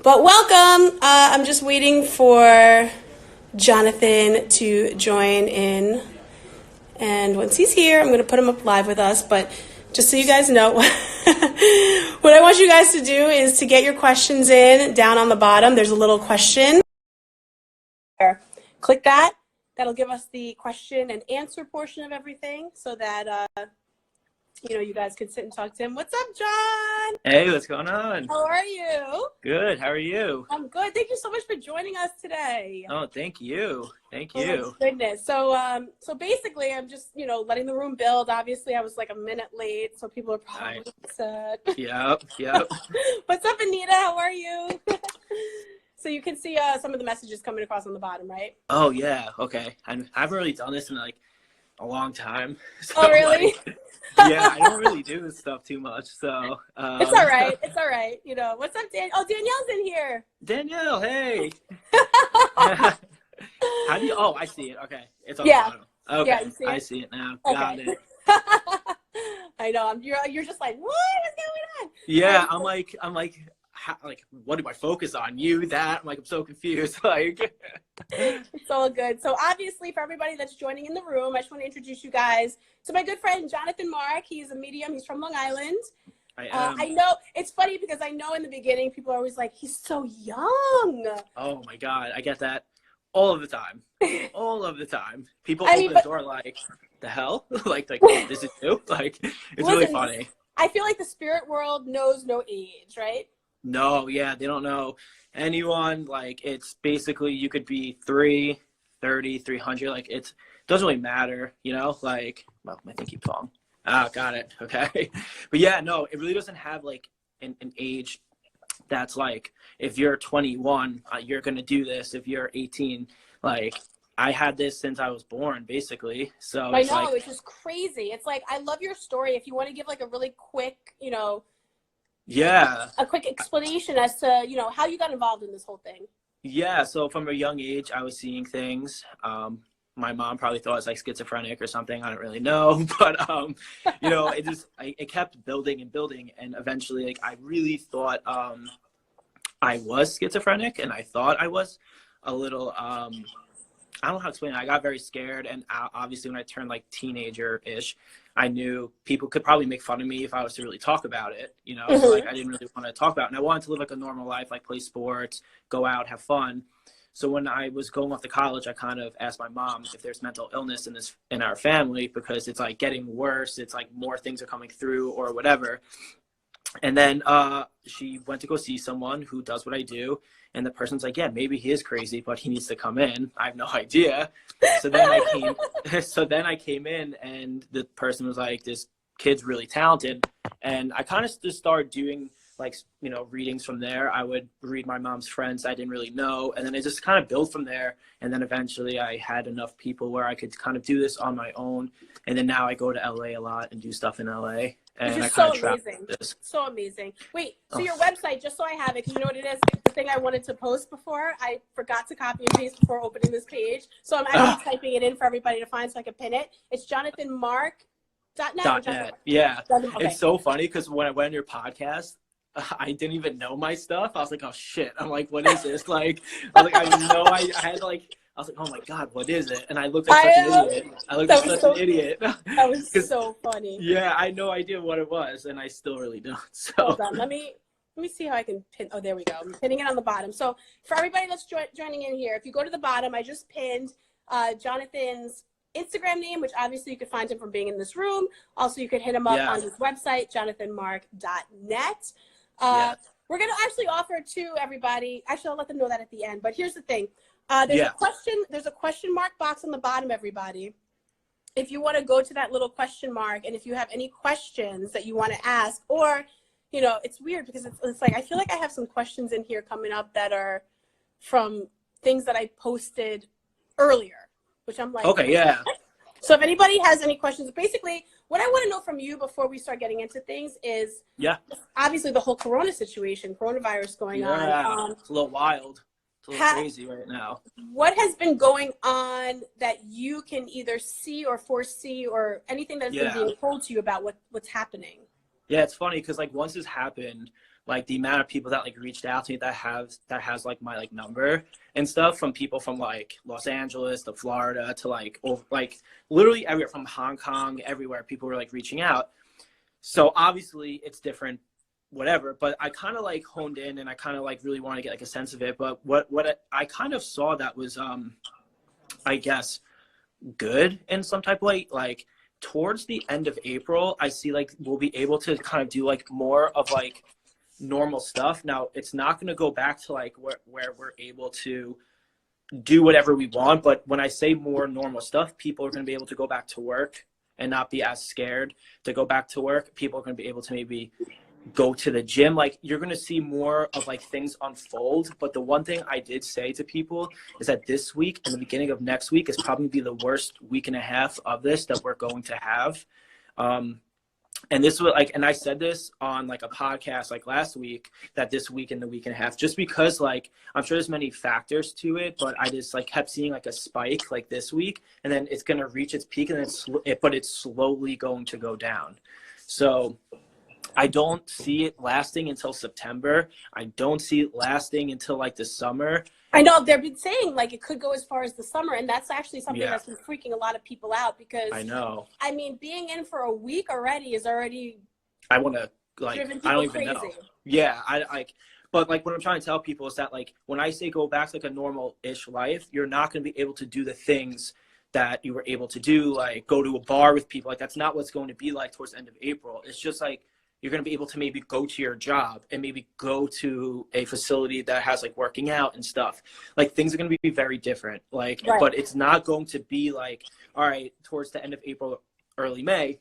But welcome. I'm just waiting for Jonathan to join in. And once he's here, I'm going to put him up live with us. But just so you guys know, what I want you guys to do is to get your questions in down on the bottom. There's a little question. Click that. That'll give us the question and answer portion of everything so that, you guys can sit and talk to him. What's up, John? Hey, what's going on? How are you? Good. How are you? I'm good. Thank you so much for joining us today. Oh, thank you. Thank Oh you. my goodness. So basically, I'm just, letting the room build. Obviously, I was like a minute late, so people are probably upset. Yep. What's up, Anita? How are you? So you can see some of the messages coming across on the bottom, right? Oh, yeah. Okay. I haven't really done this in like a long time. So, Oh, really? Yeah, I don't really do this stuff too much. So it's all right. It's all right. What's up, Dan? Oh, Danielle's in here. Danielle, hey. How do you? Oh, I see it. Okay, it's on the bottom. Okay, yeah, I see it now. Okay. Got it. I know. You're just like, what is going on? Yeah, I'm like, what do I focus on? You, that? I'm so confused. It's all good. So obviously, for everybody that's joining in the room, I just want to introduce you guys to my good friend Jonathan Mark. He's a medium. He's from Long Island. I know it's funny because I know in the beginning people are always like, he's so young. Oh my God, I get that all of the time. All of the time. People open the door like, the hell? like this is new? It's really funny. I feel like the spirit world knows no age, right? No, yeah, they don't know anyone. It's basically you could be 330, 300. It doesn't really matter, well, my thing keeps falling. Ah, got it. Okay. But yeah, no, it really doesn't have an age that's if you're 21, you're going to do this. If you're 18, I had this since I was born, basically. So I know, it's just crazy. It's I love your story. If you want to give a really quick, yeah, a quick explanation as to, how you got involved in this whole thing. Yeah. So from a young age, I was seeing things. My mom probably thought I was schizophrenic or something. I don't really know, but it kept building and building, and eventually, I really thought I was schizophrenic, and I thought I was a little. I don't know how to explain it. I got very scared, and obviously, when I turned teenager-ish, I knew people could probably make fun of me if I was to really talk about it. Mm-hmm. So I didn't really want to talk about it, and I wanted to live a normal life, play sports, go out, have fun. So when I was going off to college, I kind of asked my mom if there's mental illness in our family, because it's getting worse. It's more things are coming through or whatever. And then she went to go see someone who does what I do. And the person's yeah, maybe he is crazy, but he needs to come in. I have no idea. So then I came in, and the person was this kid's really talented. And I kind of just started doing readings from there. I would read my mom's friends I didn't really know, and then it just kind of built from there. And then eventually I had enough people where I could kind of do this on my own. And then now I go to LA a lot and do stuff in LA. And I kind of amazing. So amazing. Wait, so your website, just so I have it, because you know what it is? The thing I wanted to post before, I forgot to copy and paste before opening this page. So I'm actually typing it in for everybody to find so I can pin it. It's JonathanMark.net. .net. Yeah. Okay. It's so funny because when I went on your podcast, I didn't even know my stuff. I was oh shit. I'm what is this? I was oh my God, what is it? And I looked like such an idiot. An idiot. That was so funny. Yeah, I had no idea what it was, and I still really don't. So hold on, let me see how I can pin. Oh, there we go. I'm pinning it on the bottom. So for everybody that's joining in here, if you go to the bottom, I just pinned Jonathan's Instagram name, which obviously you could find him from being in this room. Also, you could hit him up on his website, JonathanMark.net. We're going to actually offer to everybody. Actually, I'll let them know that at the end. But here's the thing. There's a question mark box on the bottom, everybody. If you want to go to that little question mark, and if you have any questions that you want to ask, or, it's weird because it's I feel I have some questions in here coming up that are from things that I posted earlier, which I'm okay, yeah. So if anybody has any questions, basically what I want to know from you before we start getting into things is obviously the whole coronavirus going on. It's a little wild. It's a little crazy right now. What has been going on that you can either see or foresee, or anything that's been being told to you about what's happening? Yeah, it's funny because once this happened, like the amount of people that like reached out to me that has like my like number and stuff, from people from like Los Angeles to Florida to like literally everywhere, from Hong Kong, everywhere people were like reaching out. So obviously it's different, whatever, but I kind of like honed in and I kind of like really want to get like a sense of it. But what I kind of saw that was I guess good in some type of way, like towards the end of April, I see like we'll be able to kind of do like more of like normal stuff. Now it's not going to go back to like where we're able to do whatever we want, but when I say more normal stuff, people are going to be able to go back to work and not be as scared to go back to work. People are going to be able to maybe go to the gym. Like you're going to see more of like things unfold. But the one thing I did say to people is that this week and the beginning of next week is probably be the worst week and a half of this that we're going to have. And this was like, and I said this on like a podcast like last week, that this week and the week and a half, just because like I'm sure there's many factors to it, but I just like kept seeing like a spike like this week, and then it's going to reach its peak, and but it's slowly going to go down. So I don't see it lasting until September. I don't see it lasting until like the summer. I know they've been saying like it could go as far as the summer, and that's actually something that's been freaking a lot of people out, because I know. I mean, being in for a week already is already. I want to like. I don't even know. Yeah, I like. But like what I'm trying to tell people is that like when I say go back to like a normal-ish life, you're not going to be able to do the things that you were able to do, like go to a bar with people. Like that's not what's going to be like towards the end of April. It's just like you're going to be able to maybe go to your job and maybe go to a facility that has like working out and stuff. Like things are going to be very different. Like, right. But it's not going to be like, all right, towards the end of April, early May,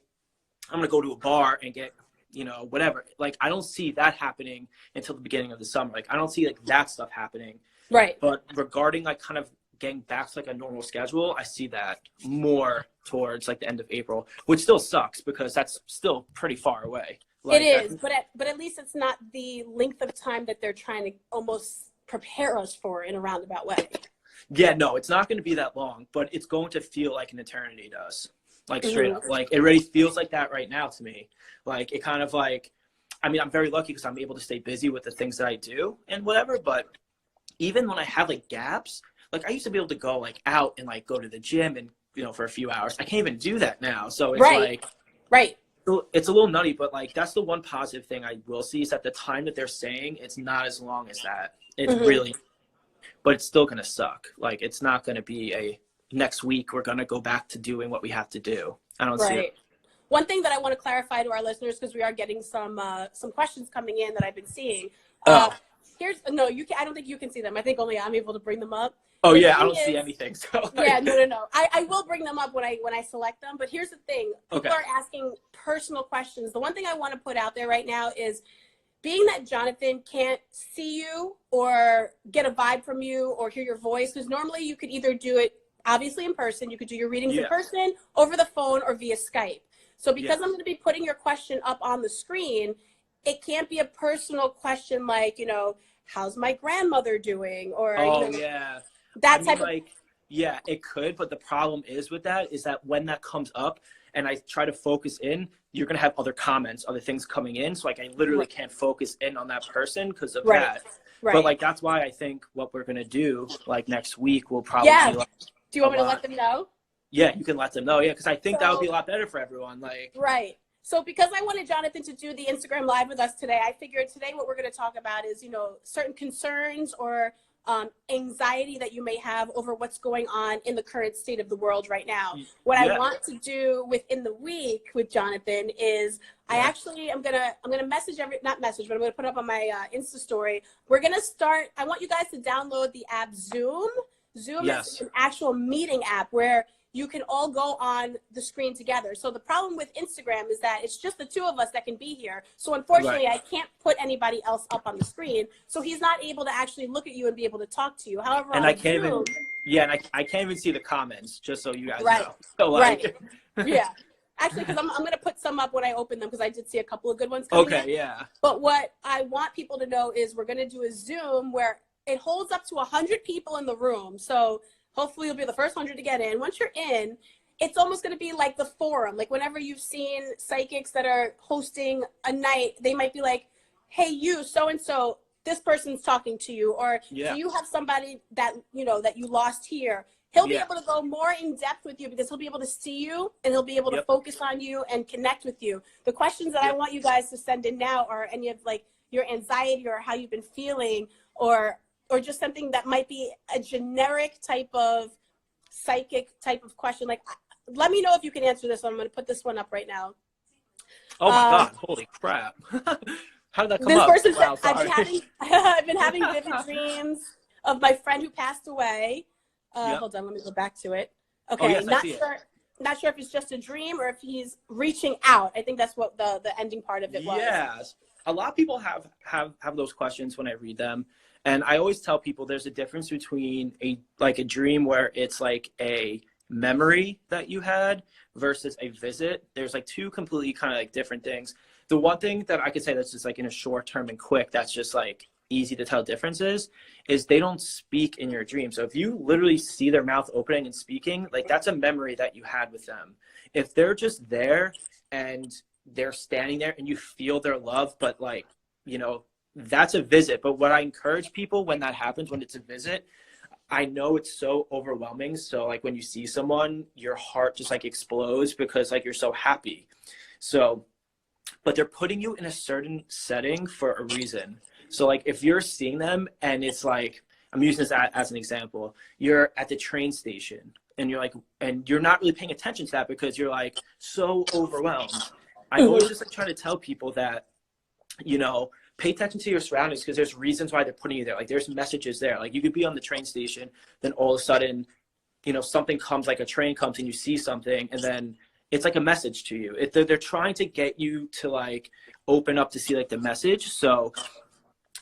I'm going to go to a bar and get, you know, whatever. Like, I don't see that happening until the beginning of the summer. Like, I don't see like that stuff happening. Right. But regarding like kind of getting back to like a normal schedule, I see that more towards like the end of April, which still sucks because that's still pretty far away. Like, it is, but at least it's not the length of time that they're trying to almost prepare us for in a roundabout way. Yeah, no, it's not going to be that long, but it's going to feel like an eternity to us. Like straight up, like it already feels like that right now to me. Like it kind of like, I mean, I'm very lucky because I'm able to stay busy with the things that I do and whatever. But even when I have like gaps, like I used to be able to go like out and like go to the gym and, you know, for a few hours. I can't even do that now. So it's right. It's a little nutty, but like that's the one positive thing I will see is that the time that they're saying it's not as long as that. It's really, but it's still going to suck. Like it's not going to be a next week we're going to go back to doing what we have to do. I don't see it. One thing that I want to clarify to our listeners, because we are getting some questions coming in that I've been seeing. I don't think you can see them. I think only I'm able to bring them up. Oh yeah, I don't see anything. So yeah, no. I will bring them up when I select them. But here's the thing: people are asking personal questions. The one thing I want to put out there right now is, being that Jonathan can't see you or get a vibe from you or hear your voice, because normally you could either do it obviously in person, you could do your readings in person, over the phone, or via Skype. So because I'm going to be putting your question up on the screen, it can't be a personal question like, you know, how's my grandmother doing? Or that type of yeah, it could, but the problem is with that is that when that comes up and I try to focus in, you're going to have other comments, other things coming in. So like I literally can't focus in on that person because of that. Right. But like that's why I think what we're going to do like next week will probably be like, do you want me to let them know? Yeah, you can let them know. Yeah, because I think that would be a lot better for everyone. Like right. So because I wanted Jonathan to do the Instagram Live with us today, I figured today what we're going to talk about is, you know, certain concerns or anxiety that you may have over what's going on in the current state of the world right now. What I want to do within the week with Jonathan is I'm gonna message not message, but I'm gonna put up on my Insta story. We're gonna start. I want you guys to download the app Zoom. Zoom is an actual meeting app where you can all go on the screen together. So the problem with Instagram is that it's just the two of us that can be here. So unfortunately, I can't put anybody else up on the screen. So he's not able to actually look at you and be able to talk to you. However, and I can't even see the comments, just so you guys know. So like, yeah. Actually, because I'm going to put some up when I open them, because I did see a couple of good ones coming in. But what I want people to know is we're going to do a Zoom where it holds up to 100 people in the room. So hopefully you'll be the first 100 to get in. Once you're in, it's almost going to be like the forum. Like whenever you've seen psychics that are hosting a night, they might be like, hey, you, so-and-so, this person's talking to you, or Yeah. do you have somebody that, that you lost here? He'll be Yeah. able to go more in depth with you because he'll be able to see you and he'll be able to Yep. focus on you and connect with you. The questions that I Yep. want you guys to send in now are any of like your anxiety or how you've been feeling, or just something that might be a generic type of psychic type of question. Like, let me know if you can answer this one. I'm going to put this one up right now. Oh my God! Holy crap! How did that come This up? person Wow, said, sorry. I've been having vivid dreams of my friend who passed away. Yep. Hold on, let me go back to it. Oh, Okay, yes, I see it. not sure if it's just a dream or if he's reaching out. I think that's what the ending part of it was. Yes. A lot of people have those questions when I read them. And I always tell people there's a difference between a dream where it's like a memory that you had versus a visit. There's like two completely kind of like different things. The one thing that I could say that's just like in a short term and quick, that's just like easy to tell differences, is they don't speak in your dream. So if you literally see their mouth opening and speaking, like that's a memory that you had with them. If they're just there and they're standing there and you feel their love, but like, that's a visit. But what I encourage people when that happens, when it's a visit, I know it's so overwhelming. So like when you see someone, your heart just like explodes because like you're so happy. So, but they're putting you in a certain setting for a reason. So like if you're seeing them and it's like, I'm using this as an example, you're at the train station and you're like, and you're not really paying attention to that because you're like so overwhelmed. I always just like try to tell people that, pay attention to your surroundings because there's reasons why they're putting you there. Like there's messages there. Like you could be on the train station, then all of a sudden, something comes, like a train comes and you see something, and then it's like a message to you. They're trying to get you to like open up to see like the message. So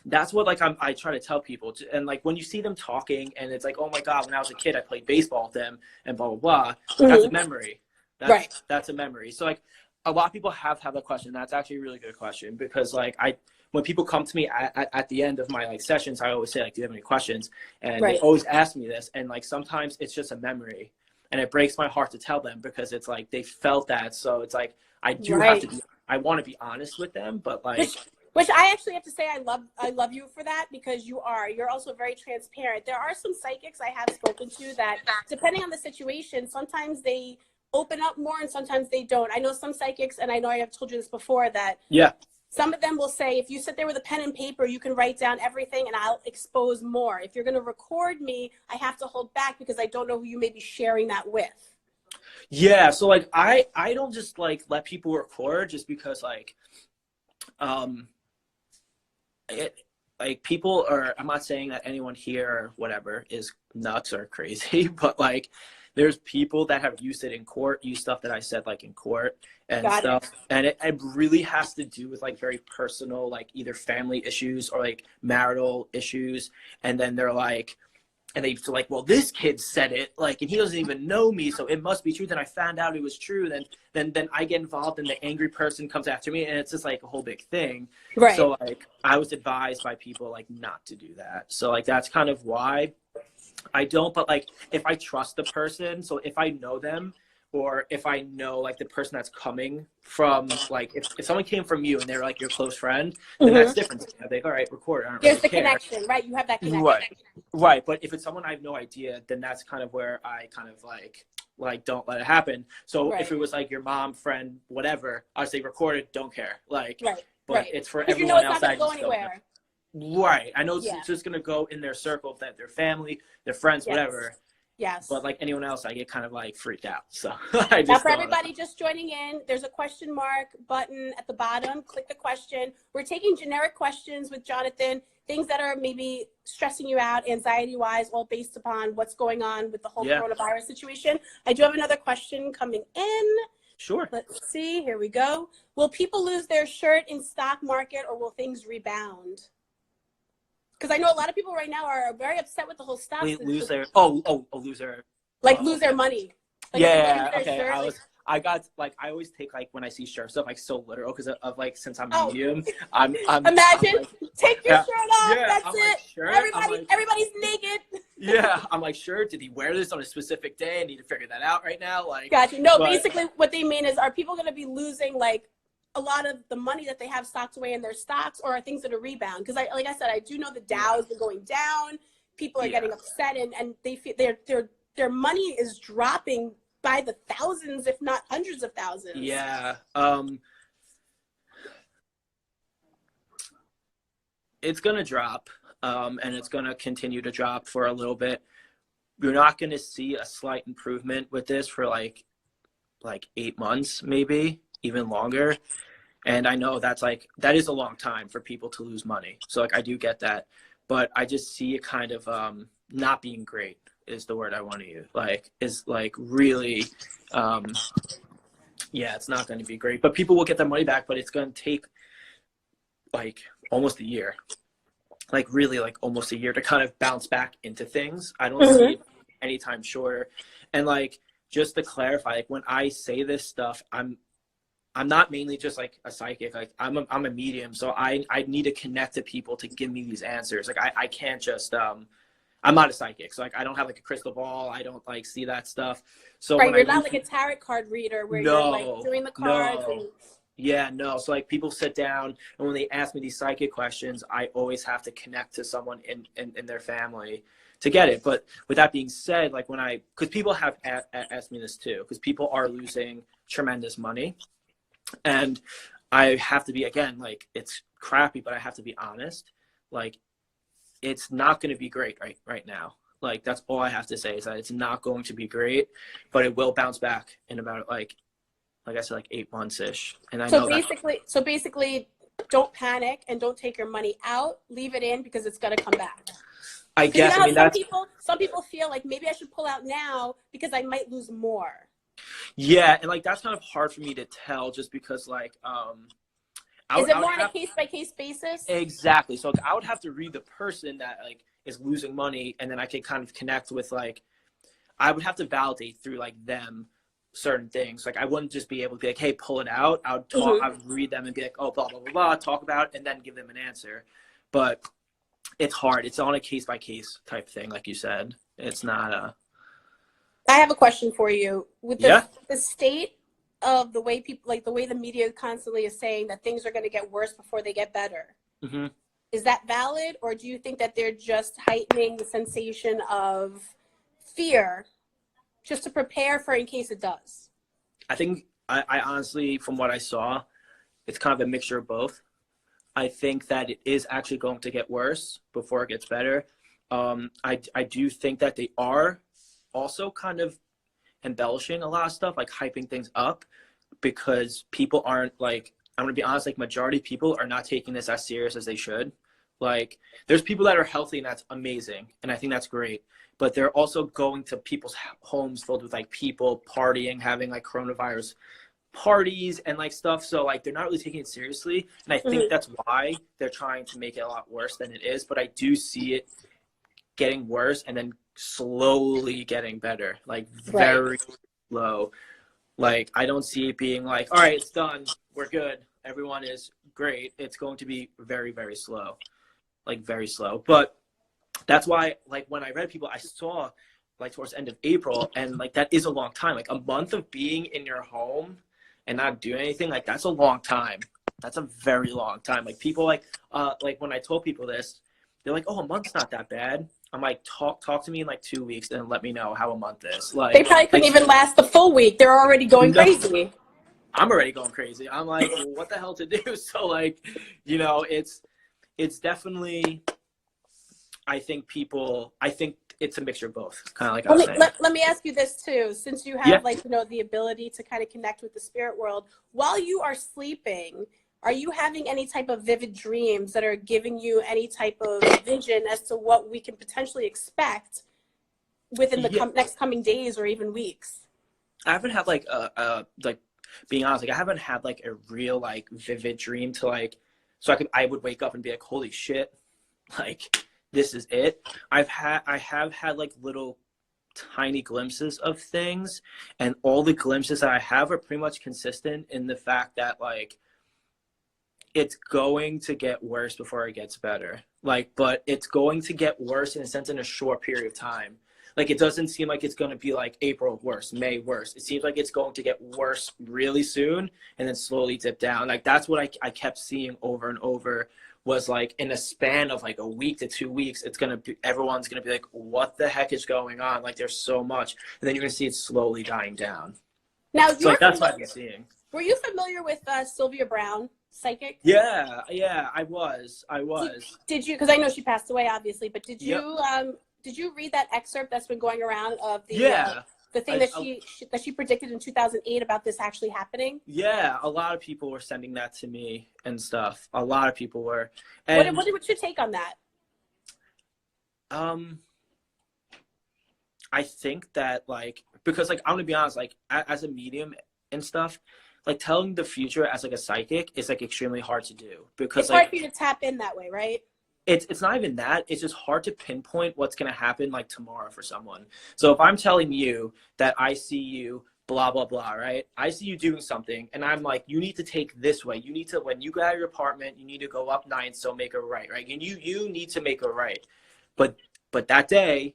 that's what like I try to tell people. And like when you see them talking and it's like, oh my God, when I was a kid, I played baseball with them and blah, blah, blah. That's a memory. That's a memory. So like a lot of people have that question. That's actually a really good question because like when people come to me at the end of my like sessions, I always say like, do you have any questions? And they always ask me this. And like, sometimes it's just a memory and it breaks my heart to tell them because it's like, they felt that. So it's like, I want to be honest with them, but like, which I actually have to say, I love you for that because you're also very transparent. There are some psychics I have spoken to that depending on the situation, sometimes they open up more and sometimes they don't. I know some psychics, and I know I have told you this before, that some of them will say, if you sit there with a pen and paper, you can write down everything and I'll expose more. If you're going to record me, I have to hold back because I don't know who you may be sharing that with. Yeah. So like, I don't just like let people record just because like, people are, I'm not saying that anyone here or whatever is nuts or crazy, but like there's people that have used it in court, use stuff that I said like in court and stuff. And it really has to do with like very personal, like either family issues or like marital issues. And then they're like, and they're like, well, this kid said it, like, and he doesn't even know me, so it must be true. Then I found out it was true. Then I get involved, and the angry person comes after me, and it's just like a whole big thing. Right. So like, I was advised by people like not to do that. So like, that's kind of why I don't. But like, if I trust the person, so if I know them, or if I know like the person that's coming from, like if someone came from you and they're like your close friend, then that's different. I'd be like, all right, record. I don't There's really the connection, right? You have that connection. Right. But if it's someone I have no idea, then that's kind of where I kind of like don't let it happen. So if it was like your mom, friend, whatever, I'd say record it, don't care. Like, but it's for everyone else. It's not going to go anywhere. Right. I know it's just going to go in their circle, that their family, their friends, whatever. Yes. But like anyone else, I get kind of like freaked out. So now for everybody just joining in, there's a question mark button at the bottom. Click the question. We're taking generic questions with Jonathan, things that are maybe stressing you out, anxiety-wise, all based upon what's going on with the whole coronavirus situation. I do have another question coming in. Sure. Let's see. Here we go. Will people lose their shirt in stock market, or will things rebound? Because I know a lot of people right now are very upset with the whole stock. Lose their lose their lose their money. Like, okay. I always take like when I see shirt stuff like so literal because of like since I'm medium, I'm imagine take your shirt off. That's I'm it. Like, shirt, everybody's naked. I'm like, sure. Did he wear this on a specific day? I need to figure that out right now. Like, gotcha. No, basically what they mean is, are people going to be losing like a lot of the money that they have stocked away in their stocks, or are things that are rebound? Because like I said, I do know the Dow has been going down. People are getting upset, and they feel their money is dropping by the thousands, if not hundreds of thousands. Yeah. It's going to drop, and it's going to continue to drop for a little bit. You're not going to see a slight improvement with this for like 8 months, maybe even longer. And I know that is a long time for people to lose money. So like, I do get that, but I just see it kind of not being great is the word I want to use. Like, is like really, it's not going to be great, but people will get their money back, but it's going to take like almost a year. Like really like almost a year to kind of bounce back into things. I don't see it anytime shorter. And like, just to clarify, like when I say this stuff, I'm not mainly just like a psychic. Like I'm a medium. So I need to connect to people to give me these answers. Like I can't just, I'm not a psychic. So like, I don't have like a crystal ball. I don't like see that stuff. So right, you're not like a tarot card reader where you're like doing the cards. No. Yeah, no. So like people sit down, and when they ask me these psychic questions, I always have to connect to someone in their family to get it. But with that being said, like because people have asked me this too, because people are losing tremendous money, and I have to be, again, like it's crappy, but I have to be honest. Like it's not going to be great right now. Like that's all I have to say is that it's not going to be great, but it will bounce back in about like I said, like 8 months ish. And I know so basically, don't panic and don't take your money out. Leave it in because it's gonna come back. I guess. I mean, some people feel like maybe I should pull out now because I might lose more. Yeah, and like that's kind of hard for me to tell, just because like is it more on a case by case basis? Exactly. So like, I would have to read the person that like is losing money, and then I could kind of connect with like I would have to validate through like them certain things. Like I wouldn't just be able to be like, hey, pull it out. I would talk, I would read them and be like, oh, blah, blah, blah, blah, talk about it, and then give them an answer. But it's hard. It's on a case by case type thing. Like you said, it's not I have a question for you. With the state of the way people, like the way the media constantly is saying that things are going to get worse before they get better. Mm-hmm. Is that valid? Or do you think that they're just heightening the sensation of fear just to prepare for in case it does? I think I honestly, from what I saw, it's kind of a mixture of both. I think that it is actually going to get worse before it gets better. I do think that they are also kind of embellishing a lot of stuff, like hyping things up, because people aren't like, I'm going to be honest, like majority of people are not taking this as serious as they should. Like there's people that are healthy, and that's amazing. And I think that's great. But they're also going to people's homes filled with like people partying, having like coronavirus parties and like stuff. So like they're not really taking it seriously. And I think that's why they're trying to make it a lot worse than it is. But I do see it getting worse and then slowly getting better, like very slow. Like I don't see it being like, all right, it's done, we're good, everyone is great. It's going to be very, very slow, like very slow. But that's why, like, when I read people, I saw, like, towards the end of April, and, like, that is a long time. Like, a month of being in your home and not doing anything, like, that's a long time. That's a very long time. Like, people, like, when I told people this, they're like, oh, a month's not that bad. I'm like, talk to me in, like, 2 weeks, and let me know how a month is. Like, they probably couldn't even last the full week. They're already going crazy. I'm already going crazy. I'm like, well, what the hell to do? So, like, you know, it's definitely... I think it's a mixture of both, kind of like I was saying. Let me ask you this too, since you have like, you know, the ability to kind of connect with the spirit world while you are sleeping, are you having any type of vivid dreams that are giving you any type of vision as to what we can potentially expect within the next coming days or even weeks? I haven't had like like being honest, like I haven't had like a real like vivid dream to like, so I would wake up and be like, holy shit, like this is it. I have had like little tiny glimpses of things, and all the glimpses that I have are pretty much consistent in the fact that like it's going to get worse before it gets better. Like, but it's going to get worse in a sense in a short period of time. Like, it doesn't seem like it's going to be like April worse, May worse. It seems like it's going to get worse really soon and then slowly dip down. Like, that's what I kept seeing over and over, was like in a span of like a week to 2 weeks, it's going to be, everyone's going to be like, what the heck is going on? Like, there's so much. And then you're going to see it slowly dying down. Now, So like, that's what I'm seeing. were you familiar with Sylvia Brown, psychic? Yeah, I was. Did you, because I know she passed away, obviously, but did you Yep. did you read that excerpt that's been going around of the the thing that she predicted in 2008 about this actually happening? Yeah, a lot of people were sending that to me and stuff. A lot of people were. And What's your take on that? I think that, like, because like, I'm gonna be honest, like, as a medium and stuff, like, telling the future as like a psychic is like extremely hard to do, because It's like, hard for you to tap in that way, right? it's not even that, it's just hard to pinpoint what's going to happen like tomorrow for someone. So if I'm telling you that I see you blah blah blah, right, I see you doing something and I'm like, you need to take this way, you need to, when you get out of your apartment, you need to go up 9, so make a right, and you need to make a right, but that day,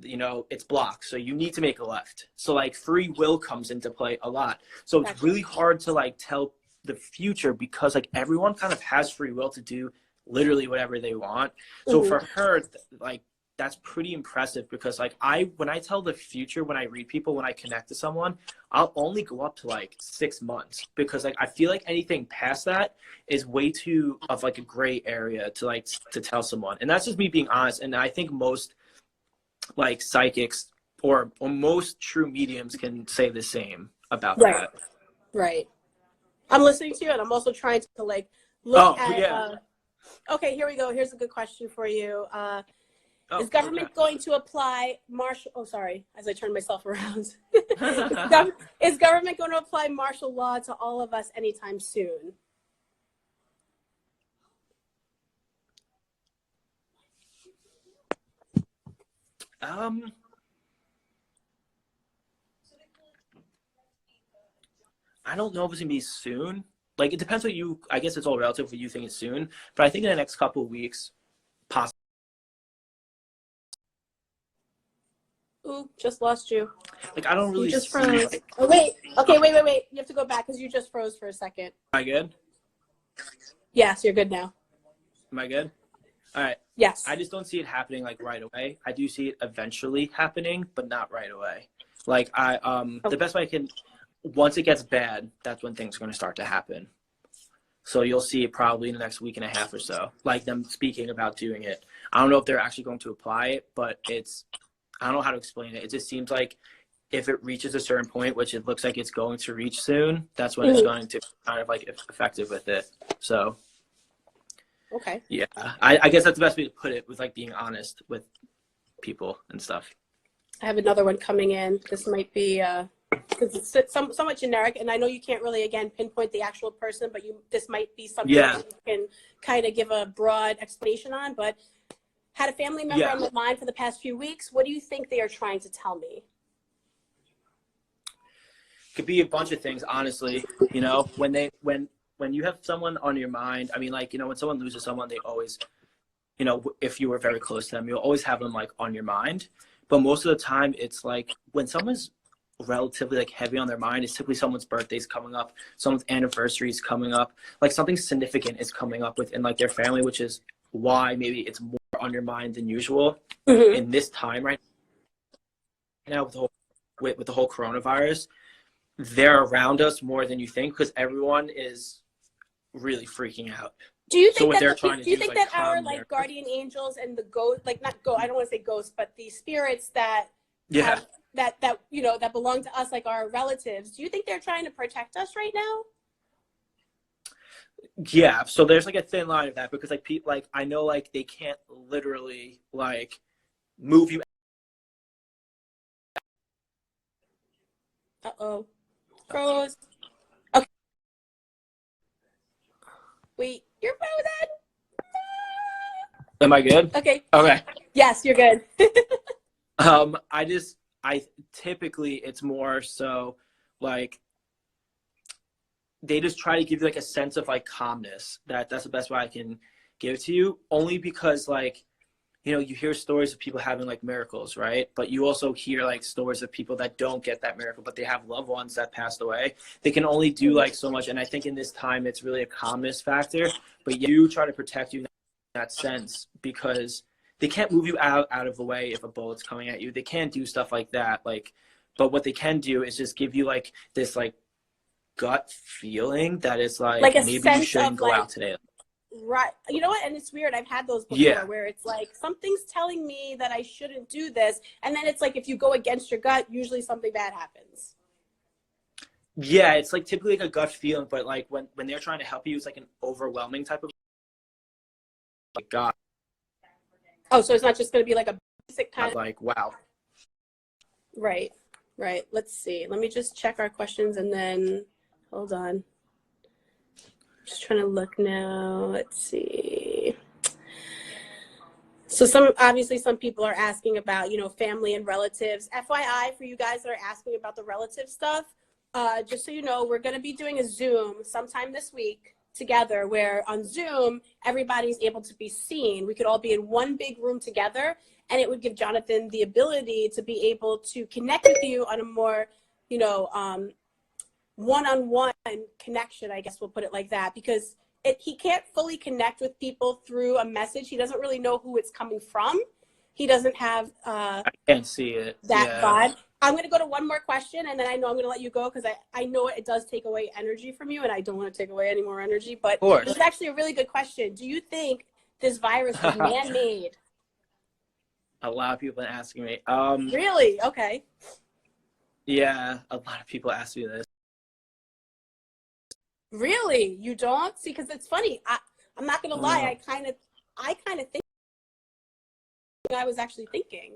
you know, it's blocked, so you need to make a left. So like, free will comes into play a lot. So it's really hard to like tell the future, because like, everyone kind of has free will to do literally whatever they want. So for her, like, that's pretty impressive, because like, when I tell the future, when I read people, when I connect to someone, I'll only go up to like 6 months, because like, I feel like anything past that is way too of like a gray area to like to tell someone. And that's just me being honest. And I think most like psychics or most true mediums can say the same about that. Right. I'm listening to you, and I'm also trying to like look at okay, here we go. Here's a good question for you. Is government going to apply martial? Oh, sorry. As I turn myself around, is government going to apply martial law to all of us anytime soon? I don't know if it's gonna be soon. Like, it depends what you. I guess it's all relative what you think is soon. But I think in the next couple of weeks, possibly. Ooh, just lost you. Like, I don't really. You just see, froze. like, Oh wait. Okay, wait. You have to go back because you just froze for a second. Am I good? Yes, you're good now. Am I good? All right. Yes. I just don't see it happening like right away. I do see it eventually happening, but not right away. Like, the best way I can, once it gets bad, that's when things are going to start to happen. So you'll see it probably in the next week and a half or so, like them speaking about doing it. I don't know if they're actually going to apply it, but I don't know how to explain it. It just seems like if it reaches a certain point, which it looks like it's going to reach soon, that's when it's going to kind of like effective with it. So. Okay. Yeah, I guess that's the best way to put it, with like being honest with people and stuff. I have another one coming in. This might be because it's somewhat generic, and I know you can't really again pinpoint the actual person, but this might be something that you can kind of give a broad explanation on. But had a family member on the line for the past few weeks. What do you think they are trying to tell me? Could be a bunch of things, honestly. You know, when you have someone on your mind, I mean, like, you know, when someone loses someone, they always, you know, if you were very close to them, you'll always have them like on your mind. But most of the time, it's like when someone's relatively like heavy on their mind, it's typically someone's birthday's coming up, someone's anniversary is coming up, like something significant is coming up within like their family, which is why maybe it's more on your mind than usual in this time right now with the whole coronavirus. They're around us more than you think, because everyone is really freaking out. Do you think so what that they're trying to do you do think is, like, that our calm like their... guardian angels and the ghost, like not go, I don't want to say ghosts, but the spirits that that you know that belong to us, like our relatives, do you think they're trying to protect us right now? Yeah, so there's like a thin line of that, because like people, like, I know like they can't literally like move you. Uh-oh. Froze. Okay. Wait, you're frozen. Am I good? Okay. Okay. Yes, you're good. I typically, it's more so like they just try to give you like a sense of like calmness. That's the best way I can give it to you, only because like, you know, you hear stories of people having like miracles, right? But you also hear like stories of people that don't get that miracle, but they have loved ones that passed away. They can only do like so much. And I think in this time, it's really a calmness factor, but you try to protect you in that sense, because they can't move you out of the way if a bullet's coming at you. They can't do stuff like that. Like, but what they can do is just give you like this like gut feeling that is like Like a maybe you sense shouldn't of go like, out today. right. You know what? And it's weird. I've had those before Yeah. where it's like, something's telling me that I shouldn't do this. And then it's like, if you go against your gut, usually something bad happens. Yeah, it's like typically like a gut feeling, but like when they're trying to help you, it's like an overwhelming type of like God. Oh, so it's not just going to be like a basic kind of, Like, wow. right. Right. Let's see. Let me just check our questions and then hold on. Just trying to look now. Let's see. So obviously some people are asking about, you know, family and relatives. FYI, for you guys that are asking about the relative stuff, just so you know, we're going to be doing a Zoom sometime this week together, where on Zoom, everybody's able to be seen. We could all be in one big room together, and it would give Jonathan the ability to be able to connect with you on a more, you know, one-on-one connection, I guess we'll put it like that, because he can't fully connect with people through a message. He doesn't really know who it's coming from. He doesn't have I can't see it. that vibe. I'm going to go to one more question, and then I know I'm going to let you go, because I know it does take away energy from you, and I don't want to take away any more energy. But this is actually a really good question. Do you think this virus was man-made? A lot of people have been asking me. Really? Okay. Yeah, a lot of people ask me this. Really? You don't? See, because it's funny. I'm not going to lie. I kind of think I was actually thinking.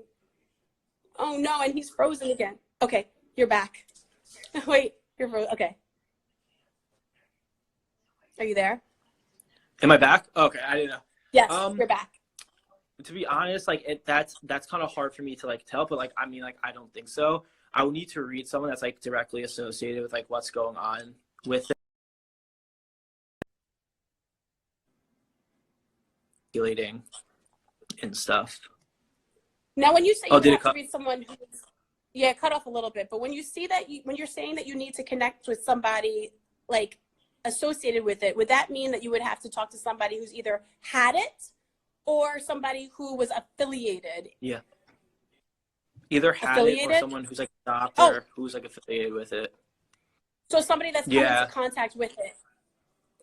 Oh no, and he's frozen again. Okay, you're back. Wait, you're frozen. Okay. Are you there? Am I back? Okay, I didn't know. Yes, you're back. To be honest, like that's kind of hard for me to like tell, but like I mean, like I don't think so. I would need to read someone that's like directly associated with like what's going on with it. Regulating and stuff. Now, when you say you have to cut? read someone who's, yeah, cut off a little bit, but when you see that, when you're saying that you need to connect with somebody like associated with it, would that mean that you would have to talk to somebody who's either had it or somebody who was affiliated? Yeah. Either had it or someone who's like a doctor who's like affiliated with it. So somebody that's come into contact with it.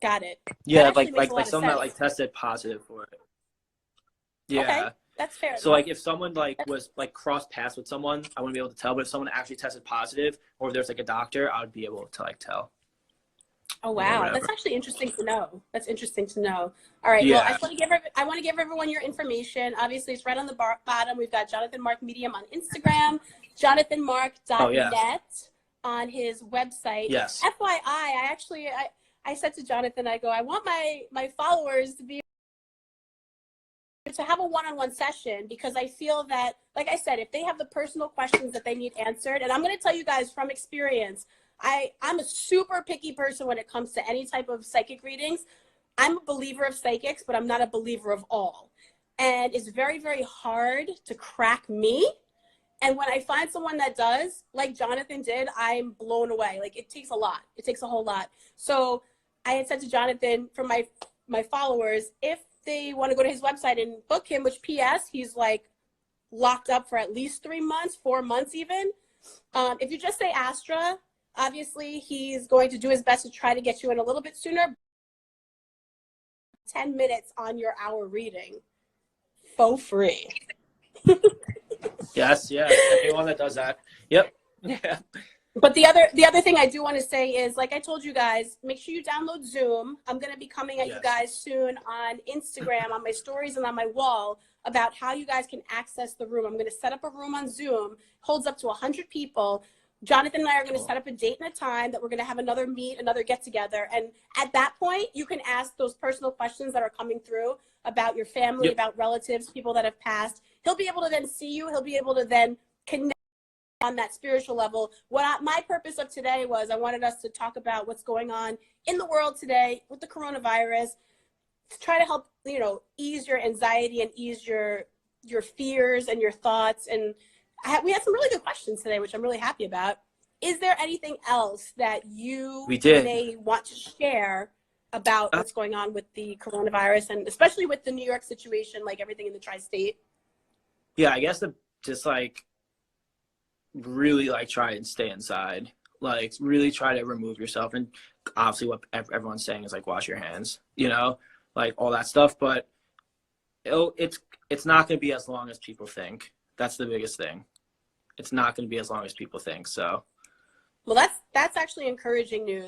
Got it. Yeah, like someone that like tested positive for it. Yeah. Okay, that's fair. So like if someone like was like crossed paths with someone, I wouldn't be able to tell. But if someone actually tested positive, or if there's like a doctor, I would be able to like tell. Oh wow, that's actually interesting to know. That's interesting to know. All right, well, I want to give everyone your information. Obviously, it's right on the bottom. We've got Jonathan Mark Medium on Instagram, jonathanmark.net on his website. Yes. FYI, I said to Jonathan, I go, I want my followers to have a one-on-one session, because I feel that, like I said, if they have the personal questions that they need answered, and I'm going to tell you guys from experience, I'm a super picky person when it comes to any type of psychic readings. I'm a believer of psychics, but I'm not a believer of all. And it's very, very hard to crack me. And when I find someone that does, like Jonathan did, I'm blown away. Like, it takes a lot. It takes a whole lot. So I had said to Jonathan, for my followers, if they want to go to his website and book him, which PS, he's like locked up for at least 3 months, 4 months even. If you just say Astra, obviously he's going to do his best to try to get you in a little bit sooner. 10 minutes on your hour reading for free. Yes, yeah. Anyone that does that. Yep. Yeah. But the other thing I do want to say is, like I told you guys, make sure you download Zoom. I'm going to be coming at you guys soon on Instagram, on my stories and on my wall, about how you guys can access the room. I'm going to set up a room on Zoom, holds up to 100 people. Jonathan and I are going to set up a date and a time that we're going to have another get together. And at that point, you can ask those personal questions that are coming through about your family, about relatives, people that have passed. He'll be able to then see you. He'll be able to then connect on that spiritual level. My purpose of today was, I wanted us to talk about what's going on in the world today with the coronavirus, to try to help, ease your anxiety and ease your your fears and your thoughts. And we had some really good questions today, which I'm really happy about. Is there anything else that you may want to share about what's going on with the coronavirus, and especially with the New York situation, like everything in the tri-state? Yeah, I guess just like really like try and stay inside. Like really try to remove yourself, and obviously what everyone's saying is like wash your hands, you know, like all that stuff. But it's not going to be as long as people think. That's the biggest thing. It's not going to be as long as people think. So. Well, that's actually encouraging news.